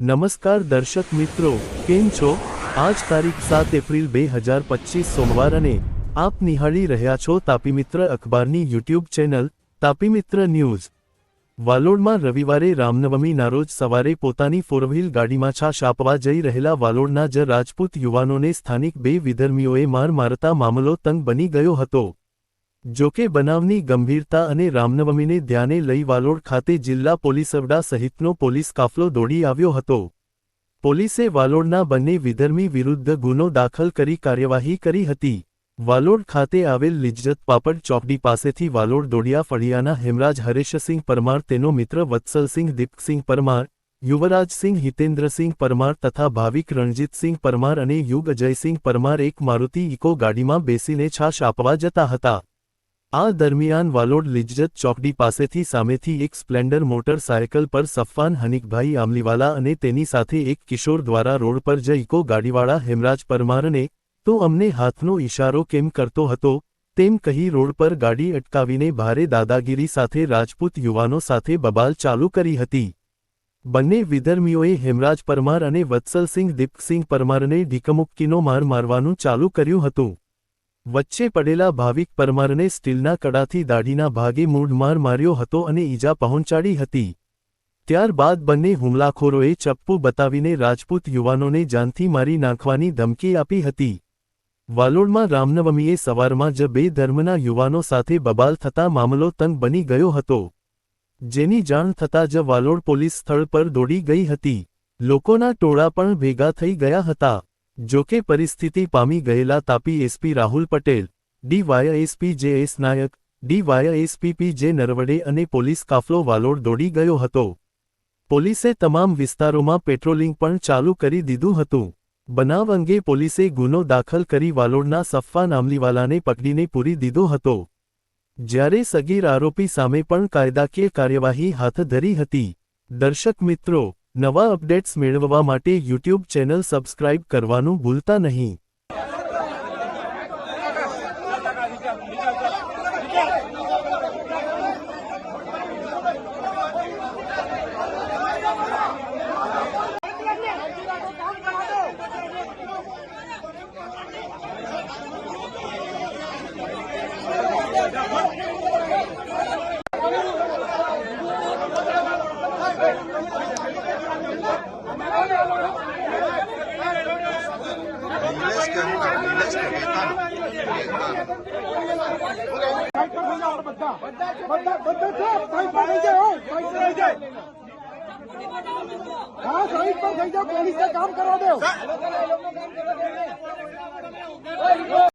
નમસ્કાર દર્શક મિત્રો, કેમ છો? આજ તારીખ 7 એપ્રિલ 2025 સોમવાર અને આપ નિહાળી રહ્યા છો તાપી મિત્ર અખબારની યુટ્યુબ ચેનલ તાપી મિત્ર ન્યૂઝ। વાલોડમાં રવિવારે રામનવમીના રોજ સવારે પોતાની ફોરવ્હીલ ગાડીમાં છાશ આપવા જઈ રહેલા વાલોડના જ રાજપૂત યુવાનોને સ્થાનિક બે વિધર્મીઓએ માર મારતા મામલો તંગ બની ગયો હતો। જોકે બનાવની ગંભીરતા અને રામનવમીને ધ્યાને લઈ વાલોડ ખાતે જિલ્લા પોલીસ વડા સહિતનો પોલીસ કાફલો દોડી આવ્યો હતો। પોલીસે વાલોડના બંને વિધર્મી વિરુદ્ધ ગુનો દાખલ કરી કાર્યવાહી કરી હતી। વાલોડ ખાતે આવેલ લિજ્જત પાપડ ચોકડી પાસેથી વાલોડ દોડિયા ફળિયાના હેમરાજ હરેશસિંહ પરમાર, તેનો મિત્ર વત્સલસિંહ દીપકસિંહ પરમાર, યુવરાજસિંહ હિતેન્દ્રસિંહ પરમાર તથા ભાવિક રણજીતસિંહ પરમાર અને યુગ અજયસિંહ પરમાર એક મારુતિ ઇકો ગાડીમાં બેસીને છાશ આપવા જતા હતા। આ દરમિયાન વાલોડ લિજ્જત ચોકડી પાસેથી સામેથી એક સ્પ્લેન્ડર મોટરસાયકલ પર સફવાન હનીકભાઈ આમલીવાલા અને તેની સાથે એક કિશોર દ્વારા રોડ પર જ ઇકો ગાડીવાળા હેમરાજ પરમારને "તો અમને હાથનો ઇશારો કેમ કરતો હતો?" તેમ કહી રોડ પર ગાડી અટકાવીને ભારે દાદાગીરી સાથે રાજપૂત યુવાનો સાથે બબાલ ચાલુ કરી હતી। બંને વિધર્મીઓએ હેમરાજ પરમાર અને વત્સલસિંહ દીપકસિંહ પરમારને ઢીકમુક્કીનો માર મારવાનું ચાલુ કર્યું હતું। વચ્ચે પડેલા ભાવિક પરમારને સ્ટીલના કડાથી દાઢીના ભાગે મૂઢ માર માર્યો હતો અને ઈજા પહોંચાડી હતી। ત્યારબાદ બંને હુમલાખોરોએ ચપ્પુ બતાવીને રાજપૂત યુવાનોને જાનથી મારી નાખવાની ધમકી આપી હતી। વાલોડમાં રામનવમીએ સવારમાં જ બે ધર્મના યુવાનો સાથે બબાલ થતા મામલો તંગ બની ગયો હતો, જેની જાણ થતાં જ વાલોડ પોલીસ સ્થળ પર દોડી ગઈ હતી। લોકોના ટોળા પણ ભેગા થઈ ગયા હતા। જોકે પરિસ્થિતિ પામી ગયેલા તાપી એસપી રાહુલ પટેલ, ડીવાયએસપી જે.એસ. નાયક, ડીવાયએસપી પી.જે. નરવડે અને પોલીસ કાફલો વાલોડ દોડી ગયો હતો। પોલીસે તમામ વિસ્તારોમાં પેટ્રોલિંગ પણ ચાલુ કરી દીધું હતું। બનાવ અંગે પોલીસે ગુનો દાખલ કરી વાલોડના સફવાન આમલીવાલાને પકડીને પૂરી દીધો હતો, જ્યારે સગીર આરોપી સામે પણ કાયદાકીય કાર્યવાહી હાથ ધરી હતી। દર્શક મિત્રો, નવા અપડેટ્સ મેળવવા માટે યુટ્યુબ ચેનલ સબસ્ક્રાઇબ કરવાનું ભૂલતા નહીં। हाँ, सही पर काम करवा दो।